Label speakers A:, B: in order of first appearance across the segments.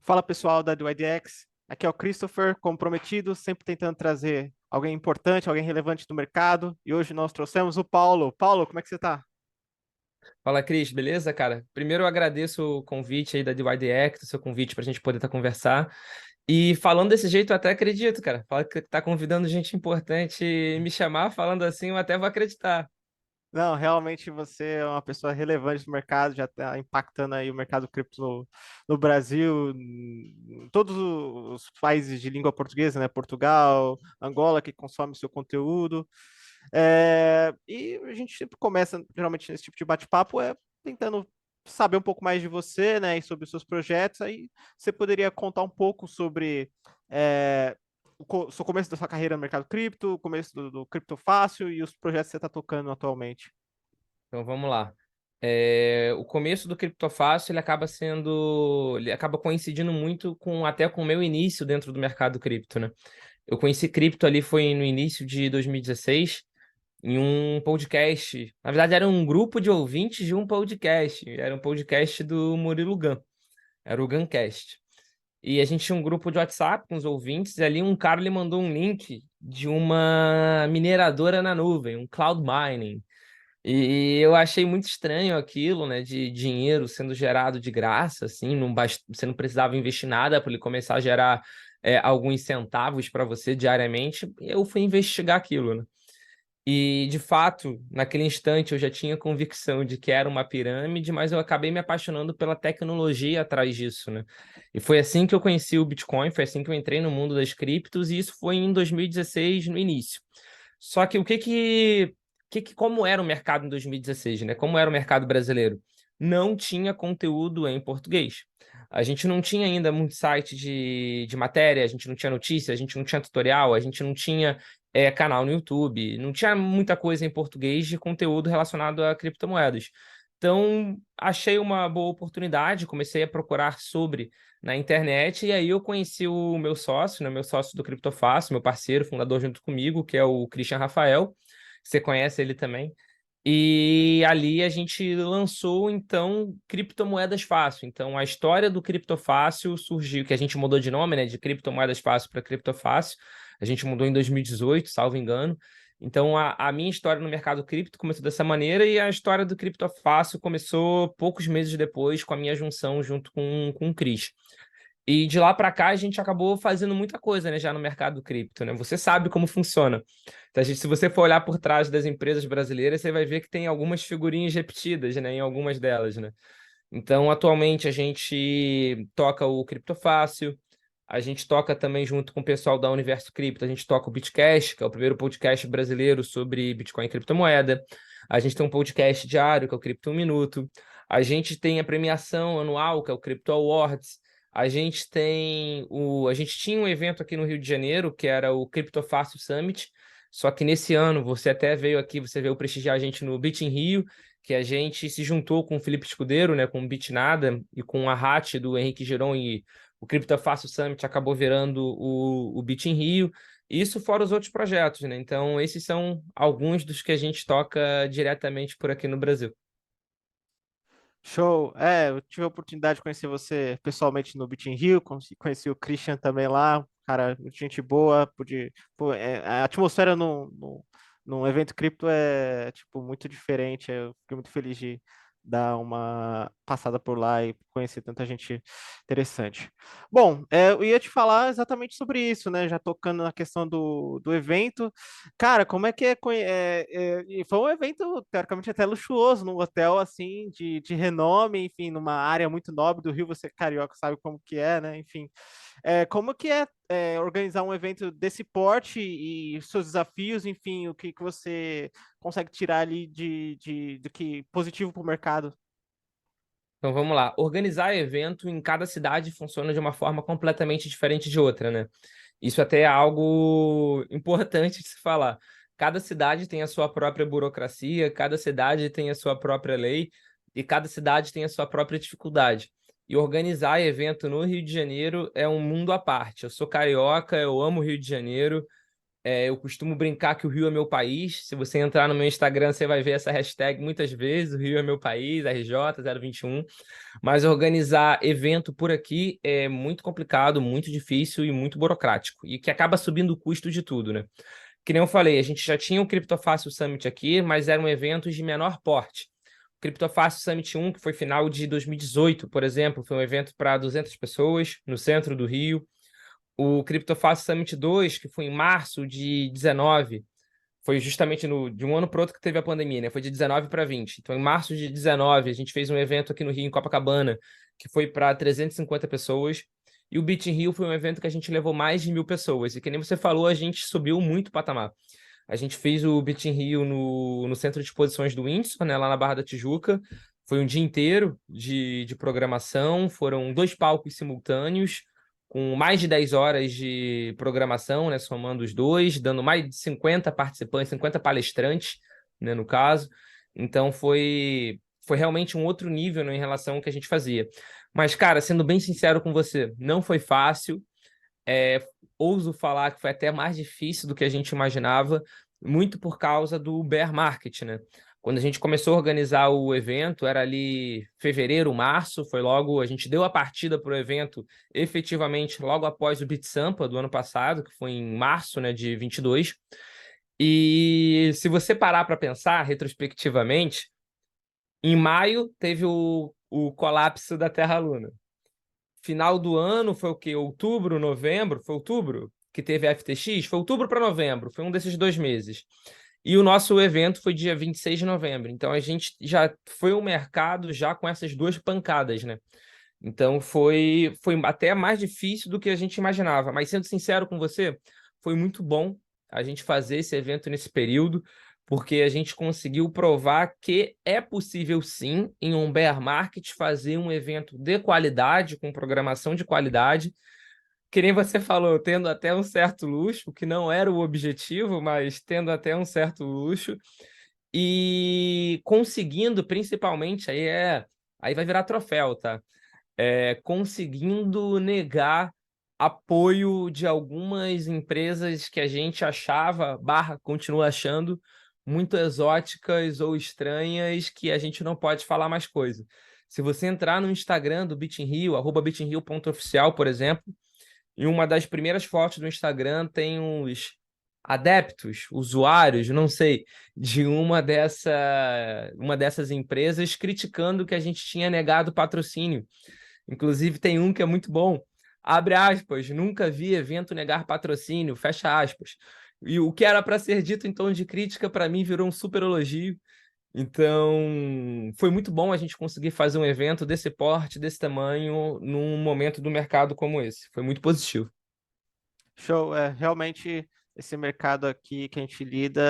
A: Fala pessoal da DYDX, aqui é o Christopher, comprometido, sempre tentando trazer alguém importante, alguém relevante do mercado. E hoje nós trouxemos o Paulo. Paulo, como é que você tá?
B: Fala, Cris, beleza, cara? Primeiro eu agradeço o convite aí da DYDX, o seu convite para a gente poder conversar. E falando desse jeito, eu até acredito, cara. Fala que tá convidando gente importante e me chamar falando assim, eu até vou acreditar.
A: Não, realmente você é uma pessoa relevante no mercado, já está impactando aí o mercado cripto no Brasil, em todos os países de língua portuguesa, né? Portugal, Angola, que consome seu conteúdo. E a gente sempre começa, geralmente, nesse tipo de bate-papo, tentando saber um pouco mais de você, né, e sobre os seus projetos. Aí você poderia contar um pouco sobre é, o começo da sua carreira no mercado cripto, o começo do Cripto Fácil e os projetos que você está tocando atualmente.
B: Então vamos lá. O começo do Criptofácil, ele acaba coincidindo muito até com o meu início dentro do mercado cripto, né? Eu conheci cripto ali foi no início de 2016, em um podcast. Na verdade, era um grupo de ouvintes de um podcast. Era um podcast do Murilo Gun. Era o Guncast. E a gente tinha um grupo de WhatsApp com os ouvintes, e ali um cara lhe mandou um link de uma mineradora na nuvem, um cloud mining. E eu achei muito estranho aquilo, né, de dinheiro sendo gerado de graça, assim, você não precisava investir nada para ele começar a gerar alguns centavos para você diariamente. E eu fui investigar aquilo, né? E, de fato, naquele instante eu já tinha convicção de que era uma pirâmide, mas eu acabei me apaixonando pela tecnologia atrás disso, né? E foi assim que eu conheci o Bitcoin, foi assim que eu entrei no mundo das criptos, e isso foi em 2016, no início. Só que como era o mercado em 2016, né? Como era o mercado brasileiro? Não tinha conteúdo em português. A gente não tinha ainda muito site de matéria, a gente não tinha notícia, a gente não tinha tutorial, a gente não tinha canal no YouTube, não tinha muita coisa em português de conteúdo relacionado a criptomoedas. Então, achei uma boa oportunidade, comecei a procurar sobre na internet, e aí eu conheci o meu sócio, né, meu sócio do Criptofácil, meu parceiro, fundador junto comigo, que é o Christian Rafael. Você conhece ele também. E ali a gente lançou, então, Criptomoedas Fácil. Então, a história do Criptofácil surgiu, que a gente mudou de nome, né, de Criptomoedas Fácil para Criptofácil. A gente mudou em 2018, salvo engano. Então, a minha história no mercado cripto começou dessa maneira, e a história do Criptofácil começou poucos meses depois, com a minha junção junto com o Cris. E de lá para cá a gente acabou fazendo muita coisa, né, já no mercado cripto, né? Você sabe como funciona. Então, se você for olhar por trás das empresas brasileiras, você vai ver que tem algumas figurinhas repetidas, né, em algumas delas, né? Então, atualmente a gente toca o Criptofácil, a gente toca também junto com o pessoal da Universo Cripto, a gente toca o Bitcast, que é o primeiro podcast brasileiro sobre Bitcoin e criptomoeda. A gente tem um podcast diário, que é o Cripto 1 Minuto. A gente tem a premiação anual, que é o Crypto Awards. A gente tinha um evento aqui no Rio de Janeiro, que era o Criptofácil Summit, só que nesse ano você até veio aqui, você veio prestigiar a gente no Bit em Rio, que a gente se juntou com o Felipe Escudeiro, né, com o Bitnada e com a Hat do Henrique Giron, e o Criptofácil Summit acabou virando o Bit em Rio. Isso fora os outros projetos, né? Então, esses são alguns dos que a gente toca diretamente por aqui no Brasil.
A: Show! Eu tive a oportunidade de conhecer você pessoalmente no Beach in Rio, conheci o Christian também lá, cara, muito gente boa, a atmosfera num evento cripto é, tipo, muito diferente, eu fiquei muito feliz de dar uma passada por lá e conhecer tanta gente interessante. Bom, eu ia te falar exatamente sobre isso, né, já tocando na questão do evento. Cara, como é que e foi um evento, teoricamente, até luxuoso, num hotel, assim, de renome, enfim, numa área muito nobre do Rio, você carioca sabe como que é, né? Enfim, como que organizar um evento desse porte e seus desafios, enfim, o que você consegue tirar ali do que positivo para o mercado?
B: Então vamos lá. Organizar evento em cada cidade funciona de uma forma completamente diferente de outra, né? Isso até é algo importante de se falar. Cada cidade tem a sua própria burocracia, cada cidade tem a sua própria lei e cada cidade tem a sua própria dificuldade. E organizar evento no Rio de Janeiro é um mundo à parte. Eu sou carioca, eu amo o Rio de Janeiro, Eu costumo brincar que o Rio é meu país. Se você entrar no meu Instagram, você vai ver essa hashtag muitas vezes, o Rio é meu país, RJ021. Mas organizar evento por aqui é muito complicado, muito difícil e muito burocrático. E que acaba subindo o custo de tudo, né? Que nem eu falei, a gente já tinha o Criptofácil Summit aqui, mas eram eventos de menor porte. O Criptofácil Summit 1, que foi final de 2018, por exemplo, foi um evento para 200 pessoas no centro do Rio. O Criptofácil Summit 2, que foi em março de 19, foi justamente de um ano para outro que teve a pandemia, né? Foi de 19 para 20. Então, em março de 19, a gente fez um evento aqui no Rio, em Copacabana, que foi para 350 pessoas. E o Beat in Rio foi um evento que a gente levou mais de 1.000 pessoas. E que nem você falou, a gente subiu muito o patamar. A gente fez o Beat in Rio no Centro de Exposições do Windsor, né, lá na Barra da Tijuca. Foi um dia inteiro de programação, foram 2 palcos simultâneos, com mais de 10 horas de programação, né, somando os dois, dando mais de 50 participantes, 50 palestrantes, né, no caso. Então foi realmente um outro nível, né, em relação ao que a gente fazia. Mas, cara, sendo bem sincero com você, não foi fácil. Ouso falar que foi até mais difícil do que a gente imaginava, muito por causa do bear market, né? Quando a gente começou a organizar o evento, era ali fevereiro, março, foi logo, a gente deu a partida para o evento efetivamente logo após o Beat Sampa do ano passado, que foi em março, né, de 22. E se você parar para pensar retrospectivamente, em maio teve o colapso da Terra-Luna. Final do ano foi o quê? Outubro, novembro? Foi outubro que teve a FTX? Foi outubro para novembro, foi um desses 2 meses. E o nosso evento foi dia 26 de novembro. Então a gente já foi ao mercado já com essas 2 pancadas, né? Então foi até mais difícil do que a gente imaginava. Mas sendo sincero com você, foi muito bom a gente fazer esse evento nesse período, porque a gente conseguiu provar que é possível sim, em um bear market, fazer um evento de qualidade, com programação de qualidade. Que nem você falou, tendo até um certo luxo, que não era o objetivo, mas tendo até um certo luxo, e conseguindo, principalmente, aí vai virar troféu, tá? Conseguindo negar apoio de algumas empresas que a gente achava, continua achando, muito exóticas ou estranhas, que a gente não pode falar mais coisa. Se você entrar no Instagram do Beat in Rio, @beatinrio.oficial, por exemplo, em uma das primeiras fotos do Instagram tem uns adeptos, usuários, não sei, de uma dessas empresas criticando que a gente tinha negado patrocínio. Inclusive, tem um que é muito bom. Abre aspas, nunca vi evento negar patrocínio, fecha aspas. E o que era para ser dito em tom de crítica, para mim, virou um super elogio. Então, foi muito bom a gente conseguir fazer um evento desse porte, desse tamanho, num momento do mercado como esse. Foi muito positivo.
A: Show, realmente esse mercado aqui que a gente lida,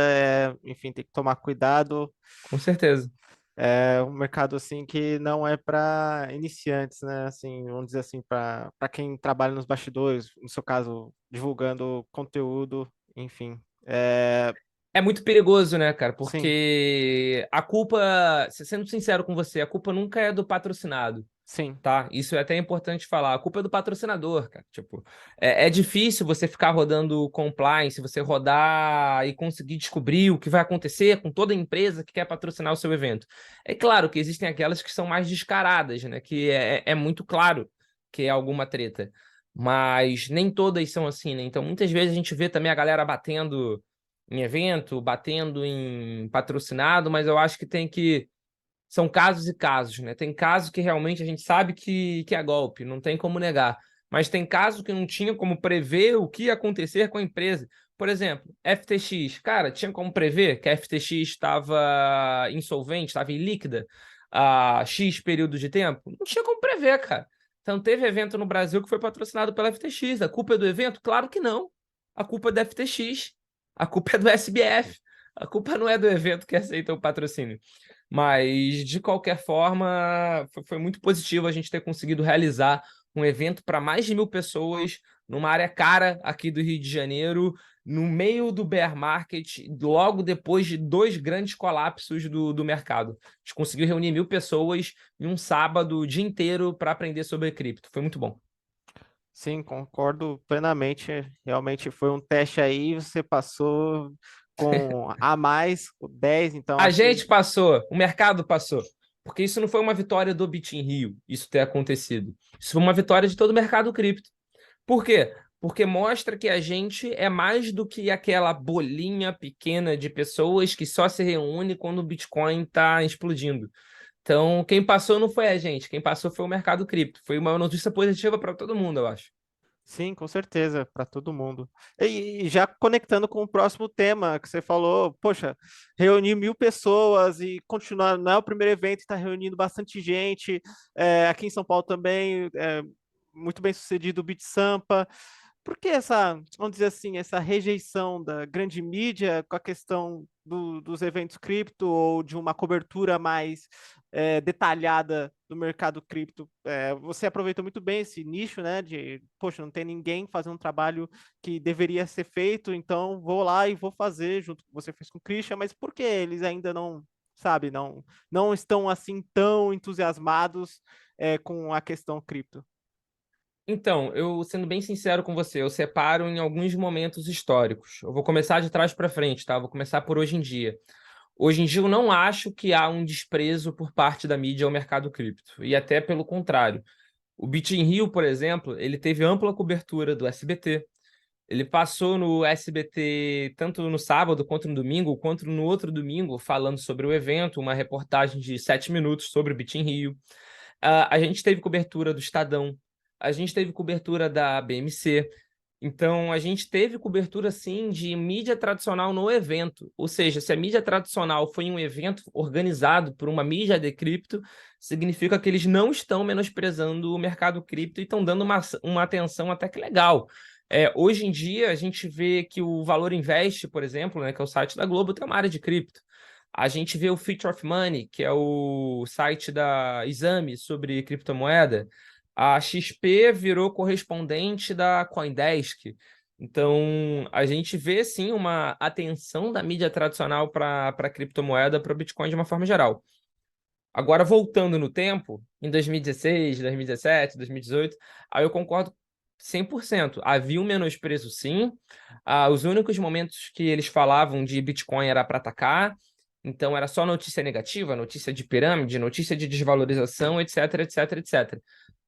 A: enfim, tem que tomar cuidado.
B: Com certeza.
A: É um mercado assim que não é para iniciantes, né? Assim, vamos dizer assim, para quem trabalha nos bastidores, no seu caso, divulgando conteúdo, enfim.
B: É muito perigoso, né, cara?
A: Sim,
B: Porque a culpa, sendo sincero com você, a culpa nunca é do patrocinado.
A: sim,
B: Tá? Isso é até importante falar. A culpa é do patrocinador, cara. Tipo, é difícil você ficar rodando compliance, você rodar e conseguir descobrir o que vai acontecer com toda empresa que quer patrocinar o seu evento. É claro que existem aquelas que são mais descaradas, né? Que é muito claro que é alguma treta. Mas nem todas são assim, né? Então, muitas vezes a gente vê também a galera batendo em evento, batendo em patrocinado, mas eu acho que tem que são casos e casos, né? Tem casos que realmente a gente sabe que é golpe, não tem como negar. Mas tem casos que não tinha como prever o que ia acontecer com a empresa. Por exemplo, FTX. Cara, tinha como prever que a FTX estava insolvente, estava ilíquida há X período de tempo? Não tinha como prever, cara. Então teve evento no Brasil que foi patrocinado pela FTX. A culpa é do evento? Claro que não. A culpa é da FTX. A culpa é do SBF. A culpa não é do evento que aceita o patrocínio. Mas, de qualquer forma, foi muito positivo a gente ter conseguido realizar um evento para mais de 1.000 pessoas, numa área cara aqui do Rio de Janeiro, no meio do bear market, logo depois de 2 grandes colapsos do mercado. A gente conseguiu reunir 1.000 pessoas em um sábado, o dia inteiro, para aprender sobre cripto. Foi muito bom.
A: Sim, concordo plenamente. Realmente foi um teste aí, você passou com a mais, o 10, então
B: A
A: acho que
B: gente passou, o mercado passou. Porque isso não foi uma vitória do Bitin Rio, isso ter acontecido. Isso foi uma vitória de todo o mercado cripto. Por quê? Porque mostra que a gente é mais do que aquela bolinha pequena de pessoas que só se reúne quando o Bitcoin está explodindo. Então, quem passou não foi a gente, quem passou foi o mercado cripto. Foi uma notícia positiva para todo mundo, eu acho.
A: sim, com certeza, para todo mundo. E já conectando com o próximo tema que você falou, poxa, reunir 1.000 pessoas e continuar, não é o primeiro evento, está reunindo bastante gente, aqui em São Paulo também, muito bem sucedido o Beat Sampa. Por que essa, vamos dizer assim, essa rejeição da grande mídia com a questão dos eventos cripto ou de uma cobertura mais detalhada do mercado cripto? Você aproveitou muito bem esse nicho, né? De, poxa, não tem ninguém fazendo um trabalho que deveria ser feito, então vou lá e vou fazer, junto com você fez com o Christian, mas por que eles ainda não, sabe, não estão assim tão entusiasmados com a questão cripto?
B: Então, eu sendo bem sincero com você, eu separo em alguns momentos históricos. Eu vou começar de trás para frente, tá? Vou começar por hoje em dia. Hoje em dia, eu não acho que há um desprezo por parte da mídia ao mercado cripto. E até pelo contrário. O Bitin Rio, por exemplo, ele teve ampla cobertura do SBT. Ele passou no SBT tanto no sábado quanto no domingo, quanto no outro domingo, falando sobre o evento, uma reportagem de 7 minutos sobre o Bitin Rio. A gente teve cobertura do Estadão, a gente teve cobertura da BMC. Então, a gente teve cobertura, sim, de mídia tradicional no evento. Ou seja, se a mídia tradicional foi um evento organizado por uma mídia de cripto, significa que eles não estão menosprezando o mercado cripto e estão dando uma atenção até que legal. Hoje em dia, a gente vê que o Valor Invest, por exemplo, né, que é o site da Globo, tem uma área de cripto. A gente vê o Future of Money, que é o site da Exame sobre criptomoeda. A XP virou correspondente da CoinDesk. Então, a gente vê sim uma atenção da mídia tradicional para a criptomoeda, para o Bitcoin de uma forma geral. Agora, voltando no tempo, em 2016, 2017, 2018, aí eu concordo 100%. Havia um menosprezo, sim. Os únicos momentos que eles falavam de Bitcoin era para atacar, então era só notícia negativa, notícia de pirâmide, notícia de desvalorização, etc, etc, etc.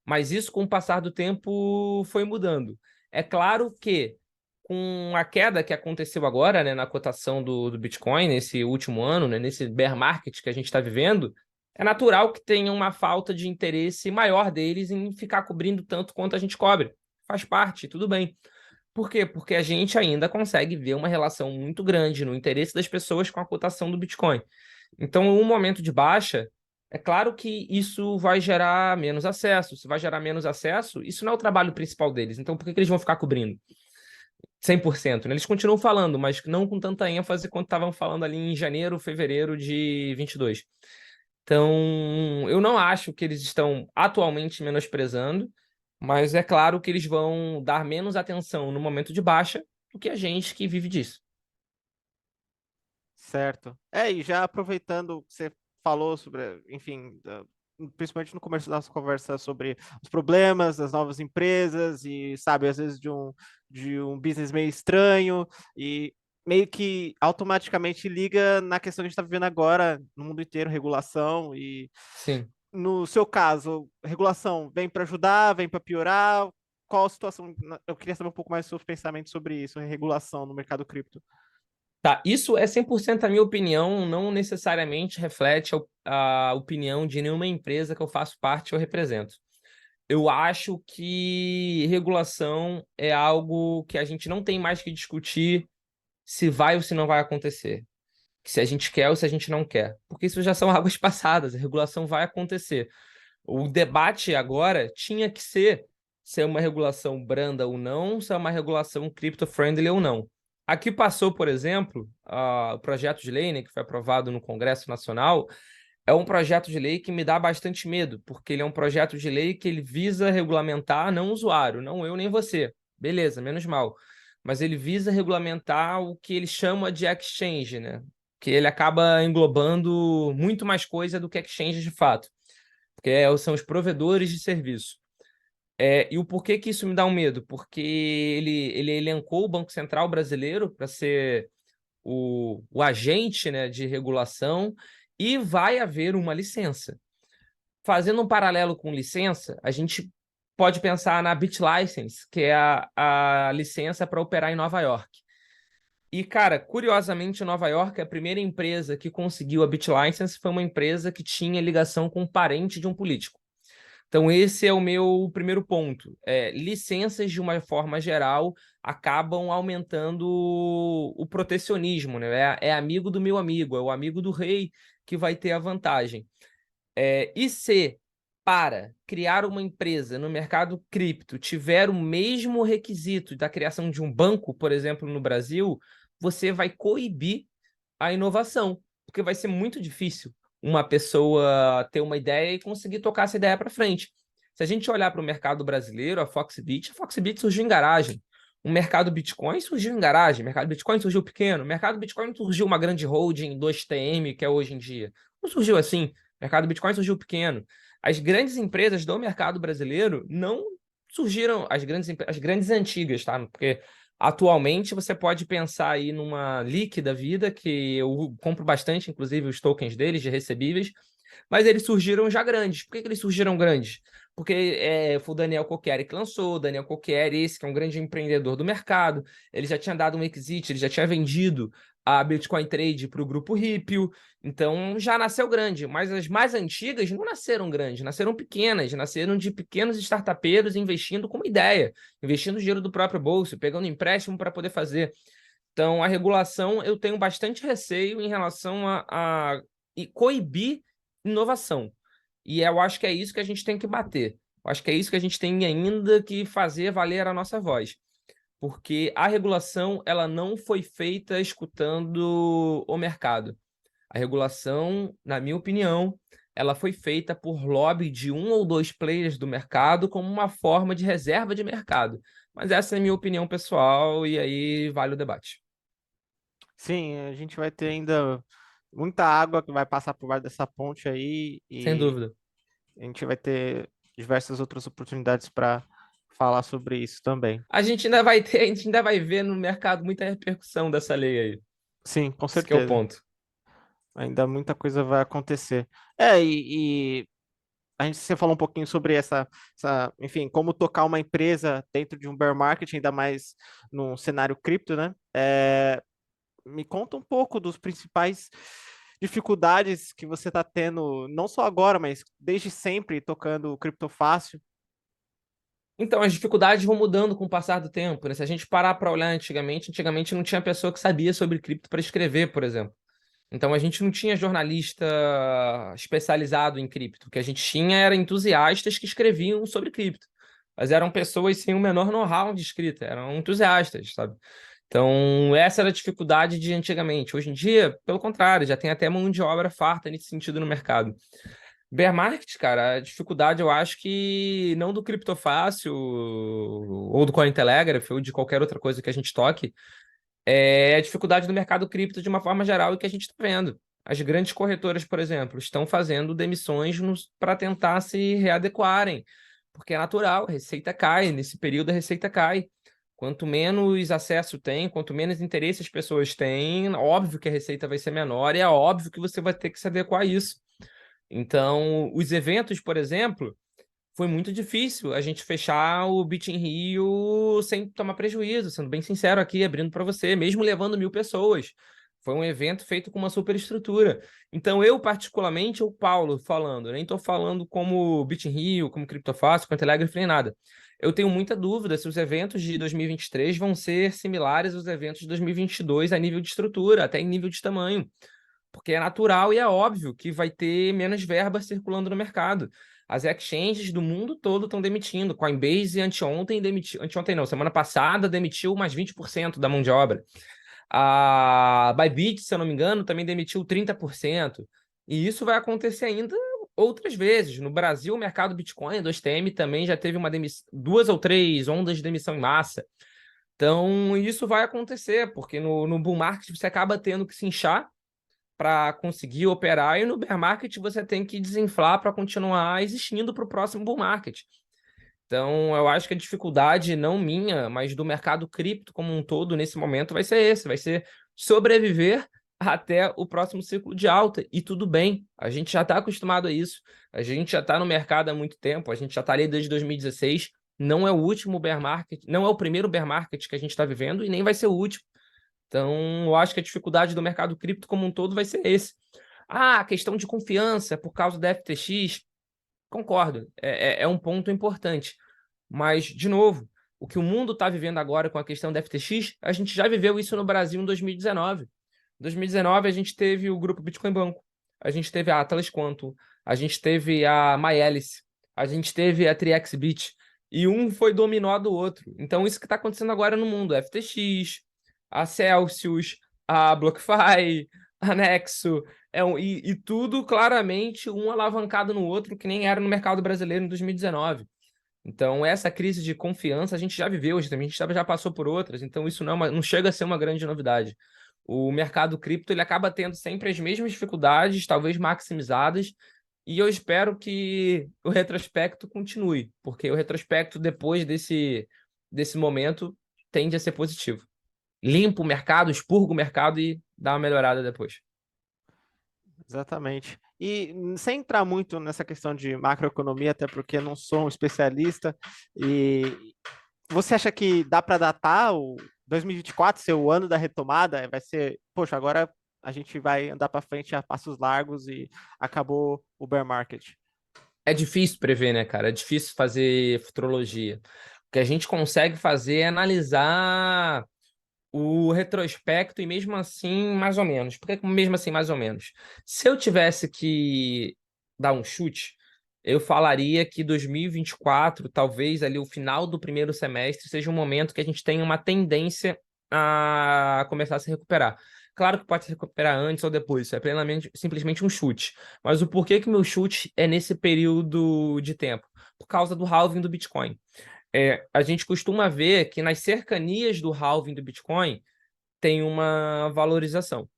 B: Mas isso, com o passar do tempo, foi mudando. É claro que, com a queda que aconteceu agora, né, na cotação do Bitcoin, nesse último ano, né, nesse bear market que a gente está vivendo, é natural que tenha uma falta de interesse maior deles em ficar cobrindo tanto quanto a gente cobre. Faz parte, tudo bem. Por quê? Porque a gente ainda consegue ver uma relação muito grande no interesse das pessoas com a cotação do Bitcoin. Então, um momento de baixa, é claro que isso vai gerar menos acesso. Se vai gerar menos acesso, isso não é o trabalho principal deles. Então, por que que eles vão ficar cobrindo 100%, né? Eles continuam falando, mas não com tanta ênfase quanto estavam falando ali em janeiro, fevereiro de 22. Então, eu não acho que eles estão atualmente menosprezando, mas é claro que eles vão dar menos atenção no momento de baixa do que a gente que vive disso.
A: Certo. E já aproveitando que você falou sobre, enfim, principalmente no começo da nossa conversa sobre os problemas das novas empresas e, sabe, às vezes de um business meio estranho e meio que automaticamente liga na questão que a gente está vivendo agora no mundo inteiro, regulação e,
B: Sim.
A: no seu caso, regulação vem para ajudar, vem para piorar? Qual a situação? Eu queria saber um pouco mais sobre seus pensamentos sobre isso, regulação no mercado cripto.
B: Tá, isso é 100% a minha opinião, não necessariamente reflete a opinião de nenhuma empresa que eu faço parte ou represento. Eu acho que regulação é algo que a gente não tem mais que discutir se vai ou se não vai acontecer. Se a gente quer ou se a gente não quer. Porque isso já são águas passadas, a regulação vai acontecer. O debate agora tinha que ser se é uma regulação branda ou não, se é uma regulação crypto-friendly ou não. Aqui passou, por exemplo, o projeto de lei, né, que foi aprovado no Congresso Nacional, é um projeto de lei que me dá bastante medo, porque ele é um projeto de lei que ele visa regulamentar não o usuário, não eu nem você. Beleza, menos mal. Mas ele visa regulamentar o que ele chama de exchange, né? Que ele acaba englobando muito mais coisa do que exchange de fato, porque são os provedores de serviço. E o porquê que isso me dá um medo? Porque ele elencou o Banco Central brasileiro para ser o agente, né, de regulação e vai haver uma licença. Fazendo um paralelo com licença, a gente pode pensar na BitLicense, que é a licença para operar em Nova York. E, cara, curiosamente, Nova York, a primeira empresa que conseguiu a BitLicense foi uma empresa que tinha ligação com um parente de um político. Então, esse é o meu primeiro ponto. Licenças, de uma forma geral, acabam aumentando o protecionismo, né? É amigo do meu amigo, é o amigo do rei que vai ter a vantagem. E se para criar uma empresa no mercado cripto tiver o mesmo requisito da criação de um banco, por exemplo, no Brasil, você vai coibir a inovação, porque vai ser muito difícil uma pessoa ter uma ideia e conseguir tocar essa ideia para frente. Se a gente olhar para o mercado brasileiro, a Foxbit surgiu em garagem. O mercado Bitcoin surgiu em garagem, o mercado Bitcoin surgiu pequeno, o mercado Bitcoin não surgiu uma grande holding 2TM, que é hoje em dia. Não surgiu assim. O mercado Bitcoin surgiu pequeno. As grandes empresas do mercado brasileiro não surgiram, as grandes antigas, tá? Porque atualmente, você pode pensar aí numa Leak da vida, que eu compro bastante, inclusive os tokens deles, de recebíveis, mas eles surgiram já grandes. Por que que eles surgiram grandes? Porque foi o Daniel Coquieri que lançou, o Daniel Coquieri, esse que é um grande empreendedor do mercado, ele já tinha dado um exit, ele já tinha vendido a Bitcoin Trade para o grupo Ripple, então já nasceu grande, mas as mais antigas não nasceram grandes, nasceram pequenas, nasceram de pequenos startupeiros investindo com uma ideia, investindo dinheiro do próprio bolso, pegando empréstimo para poder fazer. Então, a regulação, eu tenho bastante receio em relação a coibir inovação. E eu acho que é isso que a gente tem que bater. Eu acho que é isso que a gente tem ainda que fazer valer a nossa voz. Porque a regulação, ela não foi feita escutando o mercado. A regulação, na minha opinião, ela foi feita por lobby de um ou dois players do mercado como uma forma de reserva de mercado. Mas essa é a minha opinião pessoal e aí vale o debate.
A: Sim, a gente vai ter ainda muita água que vai passar por baixo dessa ponte aí
B: Sem
A: e
B: dúvida.
A: a gente vai ter diversas outras oportunidades para falar sobre isso também.
B: A gente ainda vai ver no mercado muita repercussão dessa lei aí.
A: Sim, com
B: Esse que é o
A: certeza.
B: ponto.
A: Ainda muita coisa vai acontecer. E a gente você falou um pouquinho sobre enfim, como tocar uma empresa dentro de um bear market, ainda mais num cenário cripto, né? Me conta um pouco dos principais dificuldades que você está tendo, não só agora, mas desde sempre tocando cripto fácil.
B: Então, as dificuldades vão mudando com o passar do tempo, né? Se a gente parar para olhar antigamente não tinha pessoa que sabia sobre cripto para escrever, por exemplo. Então, a gente não tinha jornalista especializado em cripto. O que a gente tinha era entusiastas que escreviam sobre cripto. Mas eram pessoas sem o menor know-how de escrita, eram entusiastas, sabe? Então, essa era a dificuldade de antigamente. Hoje em dia, pelo contrário, já tem até mão de obra farta nesse sentido no mercado. Bear market, cara, a dificuldade eu acho que não do Criptofácil ou do Cointelegraph ou de qualquer outra coisa que a gente toque, é a dificuldade do mercado cripto de uma forma geral e que a gente está vendo. As grandes corretoras, por exemplo, estão fazendo demissões para tentar se readequarem, porque é natural, a receita cai, nesse período a receita cai. Quanto menos acesso tem, quanto menos interesse as pessoas têm, óbvio que a receita vai ser menor e é óbvio que você vai ter que se adequar a isso. Então, os eventos, por exemplo, foi muito difícil a gente fechar o Beat in Rio sem tomar prejuízo, sendo bem sincero aqui, abrindo para você, mesmo levando 1.000 pessoas. Foi um evento feito com uma super estrutura. Então, eu, particularmente, o Paulo falando, nem estou falando como Beat in Rio, como Criptofácil, como Telegraph, nem nada. Eu tenho muita dúvida se os eventos de 2023 vão ser similares aos eventos de 2022 a nível de estrutura, até em nível de tamanho, porque é natural e é óbvio que vai ter menos verba circulando no mercado. As exchanges do mundo todo estão demitindo. Coinbase anteontem demitiu, anteontem não, semana passada demitiu mais 20% da mão de obra. A Bybit, se eu não me engano, também demitiu 30%. E isso vai acontecer ainda outras vezes. No Brasil, o mercado Bitcoin, 2TM, também já teve duas ou três ondas de demissão em massa. Então, isso vai acontecer, porque no bull market você acaba tendo que se inchar para conseguir operar, e no bear market você tem que desinflar para continuar existindo para o próximo bull market. Então, eu acho que a dificuldade, não minha, mas do mercado cripto como um todo, nesse momento, vai ser esse, vai ser sobreviver até o próximo ciclo de alta. E tudo bem, a gente já está acostumado a isso, a gente já está no mercado há muito tempo, a gente já está ali desde 2016, não é o último bear market, não é o primeiro bear market que a gente está vivendo e nem vai ser o último. Então, eu acho que a dificuldade do mercado cripto como um todo vai ser esse. Ah, a questão de confiança por causa da FTX, concordo, é um ponto importante. Mas, de novo, o que o mundo está vivendo agora com a questão da FTX, a gente já viveu isso no Brasil em 2019. Em 2019, a gente teve o grupo Bitcoin Banco, a gente teve a Atlas Quantum, a gente teve a MyAlice, a gente teve a TriXBit, e um foi dominó do outro. Então, isso que está acontecendo agora no mundo, a FTX, a Celsius, a BlockFi, a Nexo, e tudo claramente um alavancado no outro, que nem era no mercado brasileiro em 2019. Então, essa crise de confiança a gente já viveu, a gente já passou por outras, então isso não chega a ser uma grande novidade. O mercado cripto ele acaba tendo sempre as mesmas dificuldades, talvez maximizadas, e eu espero que o retrospecto continue, porque o retrospecto depois desse momento tende a ser positivo. Limpa o mercado, expurga o mercado e dá uma melhorada depois.
A: Exatamente. E sem entrar muito nessa questão de macroeconomia, até porque não sou um especialista, e você acha que dá para datar o 2024 ser o ano da retomada? Vai ser, poxa, agora a gente vai andar para frente a passos largos e acabou o bear market.
B: É difícil prever, né, cara? É difícil fazer futurologia. O que a gente consegue fazer é analisar o retrospecto e mesmo assim, mais ou menos. Por que mesmo assim, mais ou menos? Se eu tivesse que dar um chute, eu falaria que 2024, talvez ali o final do primeiro semestre, seja um momento que a gente tenha uma tendência a começar a se recuperar. Claro que pode se recuperar antes ou depois, isso é plenamente, simplesmente um chute. Mas o porquê que meu chute é nesse período de tempo? Por causa do halving do Bitcoin. A gente costuma ver que nas cercanias do halving do Bitcoin tem uma valorização.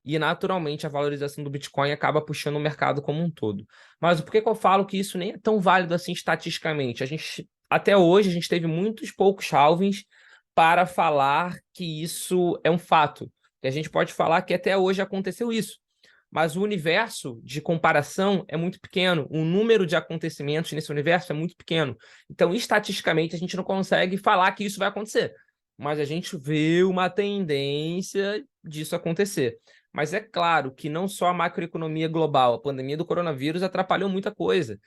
B: E, naturalmente, a valorização do Bitcoin acaba puxando o mercado como um todo. Mas por que que eu falo que isso nem é tão válido assim estatisticamente? Até hoje, a gente teve muitos poucos halvings para falar que isso é um fato. E a gente pode falar que até hoje aconteceu isso. Mas o universo de comparação é muito pequeno. O número de acontecimentos nesse universo é muito pequeno. Então, estatisticamente, a gente não consegue falar que isso vai acontecer. Mas a gente vê uma tendência disso acontecer. Mas é claro que não só a macroeconomia global, a pandemia do coronavírus atrapalhou muita coisa.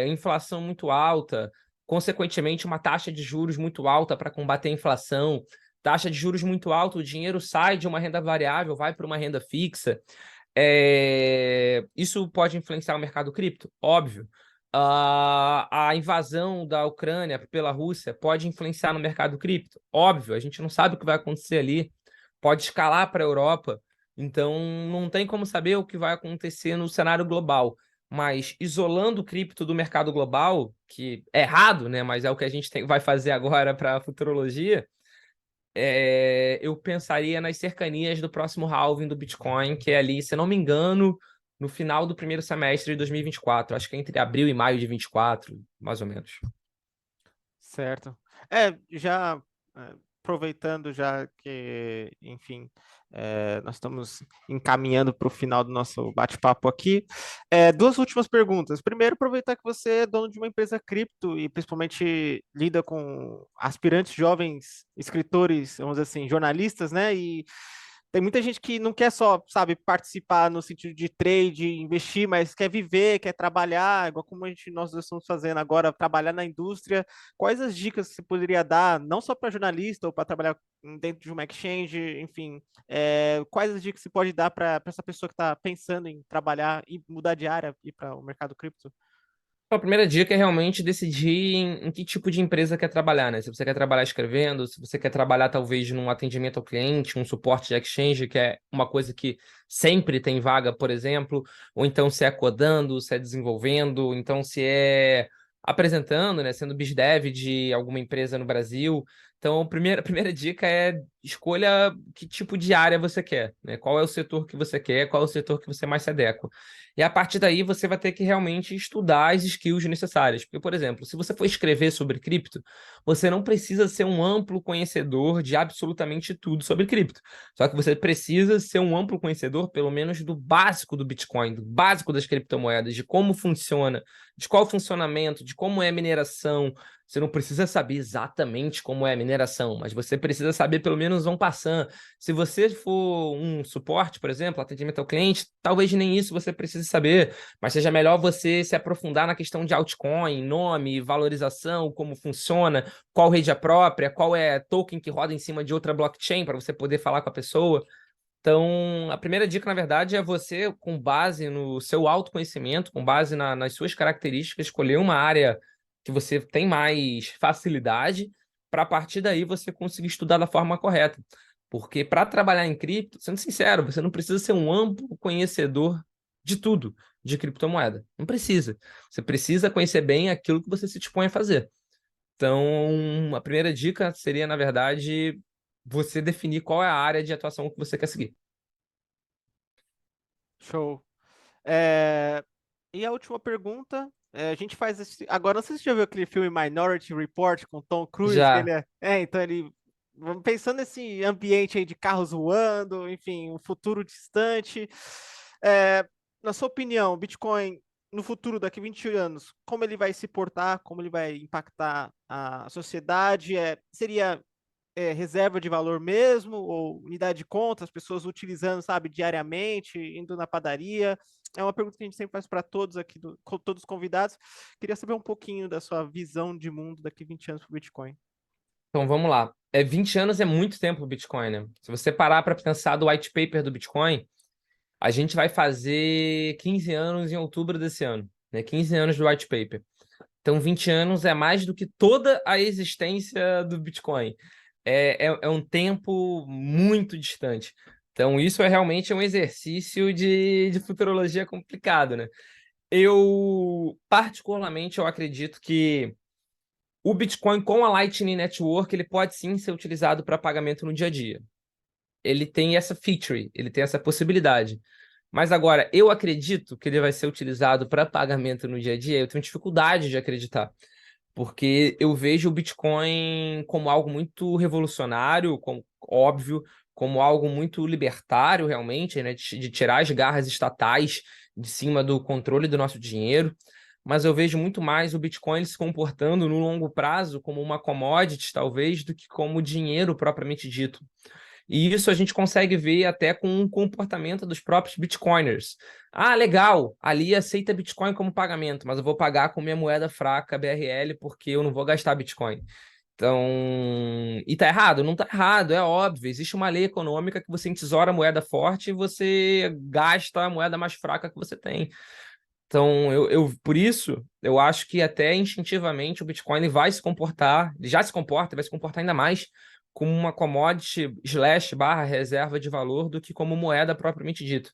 B: Inflação muito alta, consequentemente, uma taxa de juros muito alta para combater a inflação, taxa de juros muito alta, o dinheiro sai de uma renda variável, vai para uma renda fixa. Isso pode influenciar o mercado cripto? Óbvio. A invasão da Ucrânia pela Rússia pode influenciar no mercado cripto? Óbvio, a gente não sabe o que vai acontecer ali. Pode escalar para a Europa. Então, não tem como saber o que vai acontecer no cenário global. Mas isolando o cripto do mercado global, que é errado, né? Mas é o que a gente vai fazer agora para a futurologia, eu pensaria nas cercanias do próximo halving do Bitcoin, que é ali, se não me engano, no final do primeiro semestre de 2024. Acho que é entre abril e maio de 24, mais ou menos.
A: Certo. Já aproveitando já que, enfim, nós estamos encaminhando para o final do nosso bate-papo aqui. Duas últimas perguntas. Primeiro, aproveitar que você é dono de uma empresa cripto e principalmente lida com aspirantes jovens escritores, vamos dizer assim, jornalistas, né? E tem muita gente que não quer só, sabe, participar no sentido de trade, investir, mas quer viver, quer trabalhar, igual como nós estamos fazendo agora, trabalhar na indústria. Quais as dicas que você poderia dar, não só para jornalista ou para trabalhar dentro de uma exchange, enfim, quais as dicas você pode dar para essa pessoa que está pensando em trabalhar e mudar de área e para o mercado cripto?
B: A primeira dica é realmente decidir em que tipo de empresa quer trabalhar, né? Se você quer trabalhar escrevendo, se você quer trabalhar talvez num atendimento ao cliente, um suporte de exchange, que é uma coisa que sempre tem vaga, por exemplo, ou então se é codando, se é desenvolvendo, então se é apresentando, né? Sendo BizDev de alguma empresa no Brasil. Então, a primeira dica é escolha que tipo de área você quer, né? Qual é o setor que você quer, qual é o setor que você mais se adequa. E a partir daí você vai ter que realmente estudar as skills necessárias. Porque, por exemplo, se você for escrever sobre cripto, você não precisa ser um amplo conhecedor de absolutamente tudo sobre cripto. Só que você precisa ser um amplo conhecedor, pelo menos, do básico do Bitcoin, do básico das criptomoedas, de como funciona, de qual o funcionamento, de como é a mineração. Você não precisa saber exatamente como é a mineração, mas você precisa saber pelo menos um passant. Se você for um suporte, por exemplo, atendimento ao cliente, talvez nem isso você precise saber, mas seja melhor você se aprofundar na questão de altcoin, nome, valorização, como funciona, qual rede é própria, qual é token que roda em cima de outra blockchain para você poder falar com a pessoa. Então, a primeira dica, na verdade, é você, com base no seu autoconhecimento, com base nas suas características, escolher uma área que você tem mais facilidade, para a partir daí você conseguir estudar da forma correta. Porque para trabalhar em cripto, sendo sincero, você não precisa ser um amplo conhecedor de tudo de criptomoeda. Não precisa. Você precisa conhecer bem aquilo que você se dispõe a fazer. Então, a primeira dica seria, na verdade, você definir qual é a área de atuação que você quer seguir.
A: Show. É, E a última pergunta, a gente faz agora, não sei se você já viu aquele filme Minority Report com Tom Cruise, que
B: Já.
A: ele então ele, vamos pensando nesse ambiente aí de carros voando, enfim, um futuro distante. É, Na sua opinião, o Bitcoin no futuro, daqui 20 anos, como ele vai se portar, como ele vai impactar a sociedade? Seria reserva de valor mesmo, ou unidade de conta, as pessoas utilizando, sabe, diariamente, indo na padaria? É uma pergunta que a gente sempre faz para todos aqui, com todos os convidados. Queria saber um pouquinho da sua visão de mundo daqui 20 anos para o Bitcoin.
B: Então vamos lá. 20 anos é muito tempo o Bitcoin, né? Se você parar para pensar do white paper do Bitcoin, a gente vai fazer 15 anos em outubro desse ano, né? 15 anos do white paper. Então 20 anos é mais do que toda a existência do Bitcoin. É um tempo muito distante. Então isso é realmente um exercício de futurologia complicado, né? Particularmente, eu acredito que o Bitcoin com a Lightning Network, ele pode sim ser utilizado para pagamento no dia a dia. Ele tem essa feature, ele tem essa possibilidade. Mas agora, eu acredito que ele vai ser utilizado para pagamento no dia a dia. Eu tenho dificuldade de acreditar, porque eu vejo o Bitcoin como algo muito revolucionário, como, óbvio, como algo muito libertário, realmente, né, de tirar as garras estatais de cima do controle do nosso dinheiro. Mas eu vejo muito mais o Bitcoin se comportando no longo prazo como uma commodity, talvez, do que como dinheiro propriamente dito. E isso a gente consegue ver até com o comportamento dos próprios Bitcoiners. Ah, legal, ali aceita Bitcoin como pagamento, mas eu vou pagar com minha moeda fraca, BRL, porque eu não vou gastar Bitcoin. Então, e tá errado? Não tá errado, é óbvio. Existe uma lei econômica que você entesoura a moeda forte e você gasta a moeda mais fraca que você tem. Então, por isso, eu acho que até instintivamente o Bitcoin ele vai se comportar, ele já se comporta, vai se comportar ainda mais como uma commodity slash barra reserva de valor do que como moeda propriamente dito.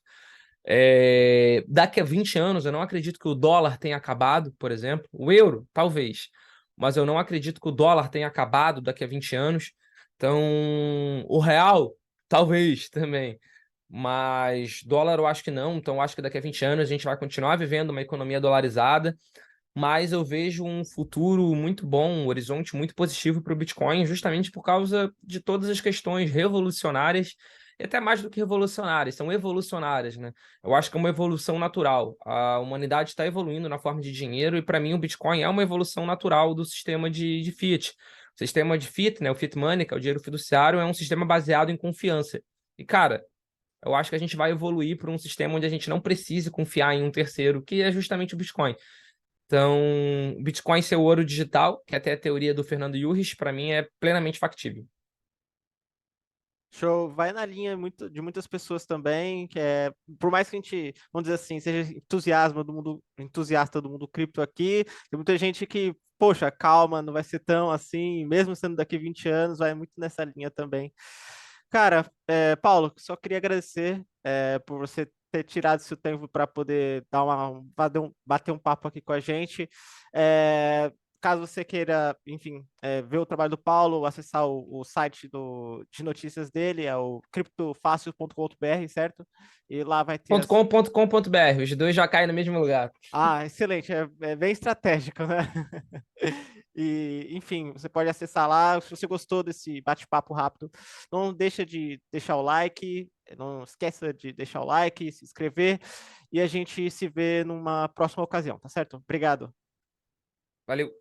B: Daqui a 20 anos, eu não acredito que o dólar tenha acabado, por exemplo. O euro, talvez. Mas eu não acredito que o dólar tenha acabado daqui a 20 anos. Então, o real, talvez também. Mas dólar eu acho que não. Então, eu acho que daqui a 20 anos a gente vai continuar vivendo uma economia dolarizada. Mas eu vejo um futuro muito bom, um horizonte muito positivo para o Bitcoin, justamente por causa de todas as questões revolucionárias e até mais do que revolucionárias, são evolucionárias, né? Eu acho que é uma evolução natural. A humanidade está evoluindo na forma de dinheiro e, para mim, o Bitcoin é uma evolução natural do sistema de fiat. O sistema de fiat, né, o fiat money, que é o dinheiro fiduciário, é um sistema baseado em confiança. E, cara, eu acho que a gente vai evoluir para um sistema onde a gente não precise confiar em um terceiro, que é justamente o Bitcoin. Então, Bitcoin ser o ouro digital, que até a teoria do Fernando Yurich, para mim é plenamente factível.
A: Show, vai na linha de muitas pessoas também, que por mais que a gente, vamos dizer assim, seja entusiasta do mundo cripto aqui, tem muita gente que, poxa, calma, não vai ser tão assim, mesmo sendo daqui 20 anos, vai muito nessa linha também. Cara, Paulo, só queria agradecer por você ter tirado seu tempo para poder bater um papo aqui com a gente. caso você queira, enfim, ver o trabalho do Paulo, acessar o site de notícias dele, é o criptofácil.com.br, certo? E lá vai ter as.
B: .com.br, os dois já caem no mesmo lugar.
A: Ah, excelente, é bem estratégico, né? E, enfim, você pode acessar lá. Se você gostou desse bate-papo rápido, não deixa de deixar o like, não esqueça de deixar o like, se inscrever, e a gente se vê numa próxima ocasião, tá certo? Obrigado.
B: Valeu.